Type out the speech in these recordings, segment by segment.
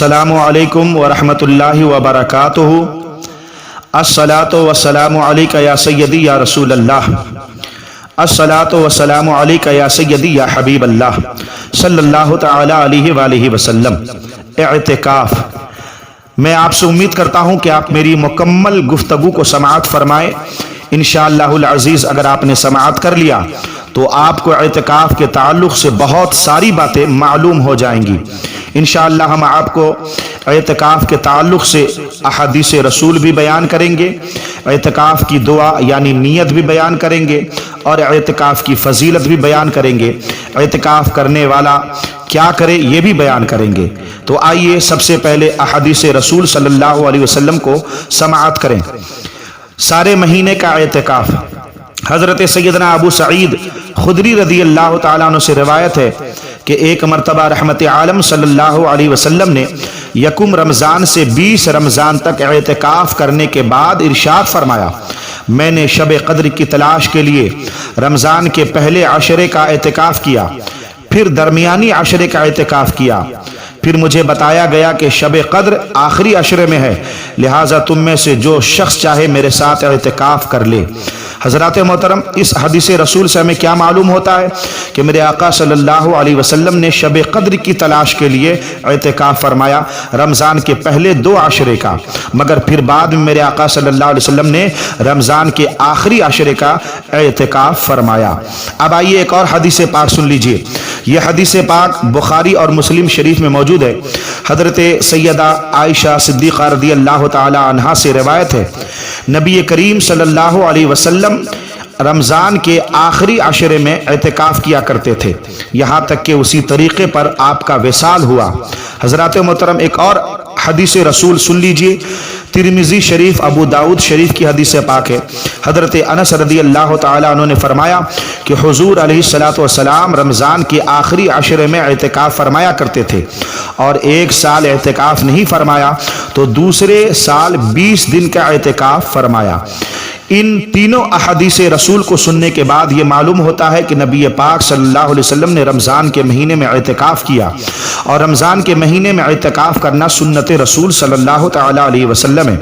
अस्सलामु अलैकुम वरहमतुल्लाहि वबरकातुहु। अस्सलातु वस्सलामु अलैका या सय्यदी या रसूल अल्लाह। अस्सलातु वस्सलामु अलैका या सय्यदी या हबीब अल्लाह सल्लल्लाहु तआला अलैहि वालिहि वसल्लम। इत्तिकाफ। मैं आपसे उम्मीद करता हूँ कि आप मेरी मुकम्मल गुफ्तगू को समाअत फरमाएं। इंशाअल्लाहुल अज़ीज़ अगर आपने समाअत कर लिया तो आपको इत्तिकाफ के ताल्लुक़ से बहुत सारी बातें मालूम हो जाएंगी। इंशाअल्लाह हम आपको इत्तिकाफ के ताल्लुक़ से अहादीस रसूल भी बयान करेंगे, इत्तिकाफ की दुआ यानी नीयत भी बयान करेंगे और इत्तिकाफ की फजीलत भी बयान करेंगे। इत्तिकाफ करने वाला क्या करे ये भी बयान करेंगे। तो आइए सबसे पहले अहादीस रसूल सल्लल्लाहु अलैहि वसल्लम को समाअत करें। सारे महीने का इत्तिकाफ। हज़रत सैयदना अबू सईद खुदरी रदी अल्लाह ताला अन्हु से रिवायत है कि एक मरतबा रहमत आलम सल्लल्लाहु अलैहि वसल्लम ने यकुम रमज़ान से 20 रमज़ान तक इत्तिकाफ करने के बाद इरशाद फरमाया, मैंने शब क़द्र की तलाश के लिए रमज़ान के पहले अशरे का इत्तिकाफ किया, फिर दरमियानी अशरे का इत्तिकाफ किया, फिर मुझे बताया गया कि शब क़द्र आखिरी अशरे में है, लिहाजा तुम में से जो शख्स चाहे मेरे साथ इत्तिकाफ कर ले। हज़रात मोहतरम, इस हदीस रसूल से हमें क्या मालूम होता है कि मेरे आका सल्लल्लाहु अलैहि वसल्लम ने शब क़द्र की तलाश के लिए इत्तिकाफ फरमाया रमज़ान के पहले 2 अशरे का, मगर फिर बाद में मेरे आका सल्लल्लाहु अलैहि वसल्लम ने रमज़ान के आखिरी अशरे का इत्तिकाफ फरमाया। अब आइए एक और हदीस पाक सुन लीजिए। यह हदीस पाक बुखारी और मुस्लिम शरीफ में मौजूद है। हज़रत सैयदा आयशा सिद्दीक़ा रज़ी अल्लाह तआला अन्हा से रिवायत है, नबी करीम सल्लल्लाहु अलैहि वसल्लम रमज़ान के आखिरी अशरे में इत्तिकाफ किया करते थे, यहाँ तक कि उसी तरीके पर आपका विसाल हुआ। हज़रात मोहतरम, एक और हदीस रसूल सुन लीजिए। तिरमिज़ी शरीफ, अबू दाऊद शरीफ की हदीस पाक है। हज़रत अनस रज़ी अल्लाह तआला अन्हु ने फरमाया कि हुज़ूर अलैहिस्सलातु वस्सलाम रमज़ान के आखिरी अशरे में इत्तिकाफ फरमाया करते थे और एक साल इत्तिकाफ नहीं फरमाया तो दूसरे साल 20 दिन का इत्तिकाफ फरमाया। इन तीनों अहादीस रसूल को सुनने के बाद ये मालूम होता है कि नबी पाक सल्लल्लाहु अलैहि वसल्लम ने रमज़ान के महीने में इत्तिकाफ किया और रमज़ान के महीने में इत्तिकाफ करना सुन्नत रसूल सल्लल्लाहु तआला अलैहि वसल्लम है।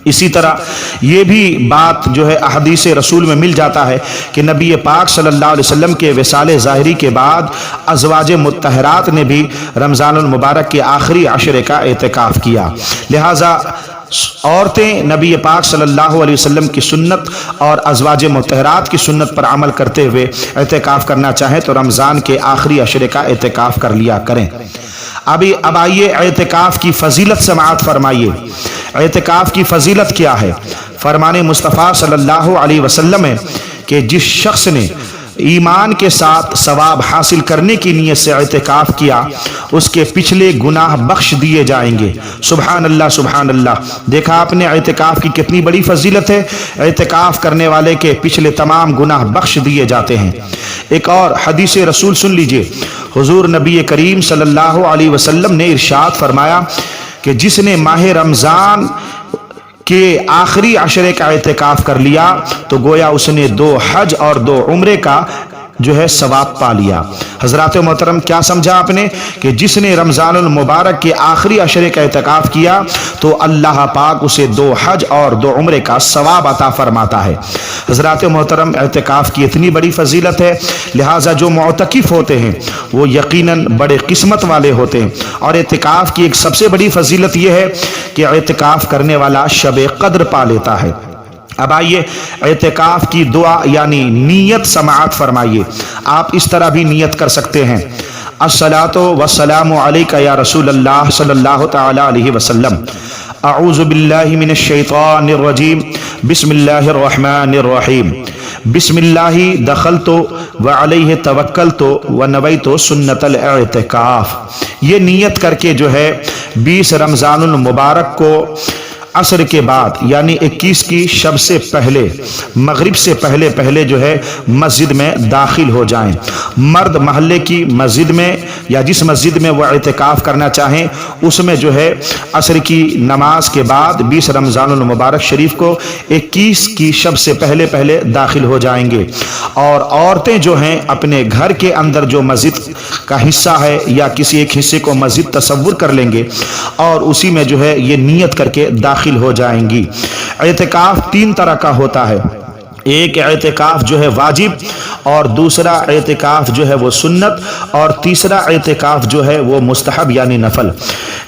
इसी तरह ये भी बात जो है अहदीस रसूल में मिल जाता है कि नबी पाक सल्लल्लाहु अलैहि वसल्लम के विसाल ज़ाहिरी के बाद अज़वाज मुत्तहरात ने भी रमज़ानुल मुबारक के आखिरी अशरे का इत्तिकाफ किया। लिहाजा औरतें नबी पाक सल्लल्लाहु अलैहि वसल्लम की सुन्नत और अज़वाज मुत्तहरात की सुन्नत पर अमल करते हुए इत्तिकाफ करना चाहें तो रमज़ान के आखिरी अशरे का इत्तिकाफ कर लिया करें। अब आइए इत्तिकाफ की फजीलत समाअत फरमाइए। इत्तिकाफ की फजीलत क्या है? फरमाने मुस्तफ़ा सल्लल्लाहु अलैहि वसल्लम है कि जिस शख्स ने ईमान के साथ सवाब हासिल करने की नीयत से इत्तिकाफ किया उसके पिछले गुनाह बख्श दिए जाएंगे। सुभान अल्लाह, सुभान अल्लाह। देखा आपने इत्तिकाफ की कितनी बड़ी फजीलत है। इत्तिकाफ करने वाले के पिछले तमाम गुनाह बख्श दिए जाते हैं। एक और हदीस रसूल सुन लीजिए। हुजूर नबी करीम सल्लल्लाहु अलैहि वसल्लम ने इरशाद फरमाया कि जिसने माह रमज़ान के आखिरी अशरे का इत्तिकाफ कर लिया तो गोया उसने 2 हज और 2 उम्रे का जो है सवाब पा लिया। हज़रात मोहतरम, क्या समझा आपने कि जिसने रमज़ानुल मुबारक के आखिरी अशरे का इत्तिकाफ किया तो अल्लाह पाक उसे 2 हज और 2 उम्रे का सवाब अता फरमाता है। हज़रात मोहतरम, इत्तिकाफ की इतनी बड़ी फजीलत है, लिहाजा जो मुअतकिफ़ होते हैं वो यकीनन बड़े किस्मत वाले होते हैं। और इत्तिकाफ की एक सबसे बड़ी फजीलत यह है कि इत्तिकाफ करने वाला शब क़द्र पा लेता है। अब आइए इत्तिकाफ की दुआ यानी नीयत समाअत फरमाइए। आप इस तरह भी नीयत कर सकते हैं, अस्सलातु वस्सलामु अलैका या रसूल अल्लाह सल्लल्लाहु तआला अलैहि वसल्लम, अऊज़ु बिल्लाहि मिनश शैतानिर रजीम, बिस्मिल्लाहिर रहमानिर रहीम, बिस्मिल्लाहि दखलतु व अलैहि तवक्कलतु व नवैतु सुन्नतल इत्तिकाफ। ये नीयत करके जो है 20 रमज़ानुल मुबारक को عصر کے بعد یعنی 21 کی شب سے پہلے، مغرب سے پہلے جو ہے مسجد میں داخل ہو جائیں۔ مرد محلے کی مسجد میں یا جس مسجد میں وہ اعتکاف کرنا چاہیں اس میں جو ہے عصر کی نماز کے بعد 20 رمضان المبارک شریف کو 21 کی شب سے پہلے داخل ہو جائیں گے۔ اور عورتیں جو ہیں اپنے گھر کے اندر جو مسجد کا حصہ ہے یا کسی ایک حصے کو مسجد تصور کر لیں گے اور اسی میں جو ہے یہ نیت کر کے داخل ہو جائیں گی۔ اعتکاف 3 طرح کا ہوتا ہے، ایک اعتکاف جو ہے واجب، اور دوسرا اعتکاف جو ہے وہ سنت، اور تیسرا اعتکاف جو ہے وہ مستحب یعنی نفل۔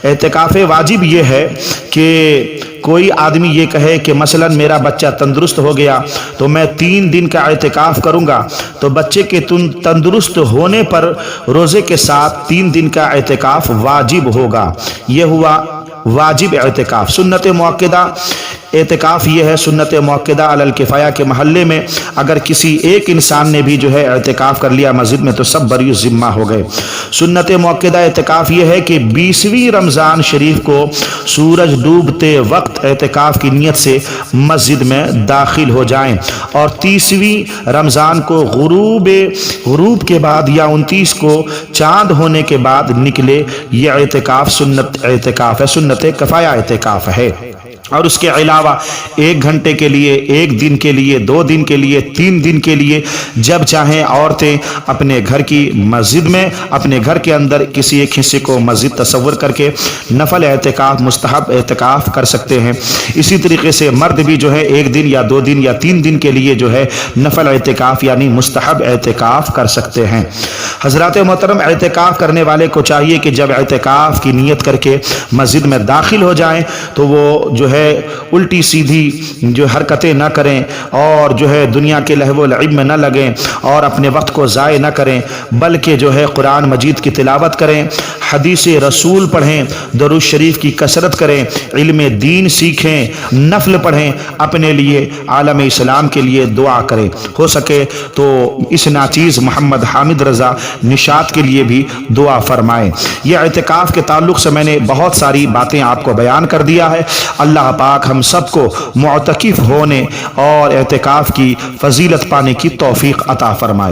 اعتکاف واجب یہ ہے کہ کوئی آدمی یہ کہے کہ مثلا میرا بچہ تندرست ہو گیا تو میں 3 دن کا اعتکاف کروں گا، تو بچے کے تندرست ہونے پر روزے کے ساتھ 3 دن کا اعتکاف واجب ہوگا۔ یہ ہوا واجب اعتکاف۔ سنت مؤکدہ اعتکاف یہ ہے، سنت مؤکدہ علی الکفایہ کے محلے میں اگر کسی ایک انسان نے بھی جو ہے اعتکاف کر لیا مسجد میں تو سب بری ذمہ ہو گئے۔ سنت مؤکدہ اعتکاف یہ ہے کہ 20ویں رمضان شریف کو سورج ڈوبتے وقت اعتکاف کی نیت سے مسجد میں داخل ہو جائیں، اور 30ویں رمضان کو غروب کے بعد یا 29 کو چاند ہونے کے بعد نکلے۔ یہ اعتکاف سنت اعتکاف ہے، سنت کفایہ اعتکاف ہے۔ اور اس کے علاوہ 1 گھنٹے کے لیے، 1 دن کے لیے، 2 دن کے لیے، 3 دن کے لیے جب چاہیں عورتیں اپنے گھر کی مسجد میں اپنے گھر کے اندر کسی ایک حصے کو مسجد تصور کر کے نفل اعتکاف مستحب اعتکاف کر سکتے ہیں۔ اسی طریقے سے مرد بھی جو ہے 1 دن یا 2 دن یا 3 دن کے لیے جو ہے نفل اعتکاف یعنی مستحب اعتکاف کر سکتے ہیں۔ حضرات محترم، اعتکاف کرنے والے کو چاہیے کہ جب اعتکاف کی نیت کر کے مسجد میں داخل ہو جائیں تو وہ جو ہے الٹی سیدھی جو حرکتیں نہ کریں، اور جو ہے دنیا کے لہو و لعب میں نہ لگیں، اور اپنے وقت کو ضائع نہ کریں، بلکہ جو ہے قرآن مجید کی تلاوت کریں، حدیث رسول پڑھیں، درود شریف کی کثرت کریں، علم دین سیکھیں، نفل پڑھیں، اپنے لیے عالم اسلام کے لیے دعا کریں، ہو سکے تو اس ناچیز محمد حامد رضا نشاط کے لیے بھی دعا فرمائیں۔ یہ اعتکاف کے تعلق سے میں نے بہت ساری باتیں آپ کو بیان کر دیا ہے۔ اللہ پاک ہم سب کو معتکف ہونے اور اعتکاف کی فضیلت پانے کی توفیق عطا فرمائے۔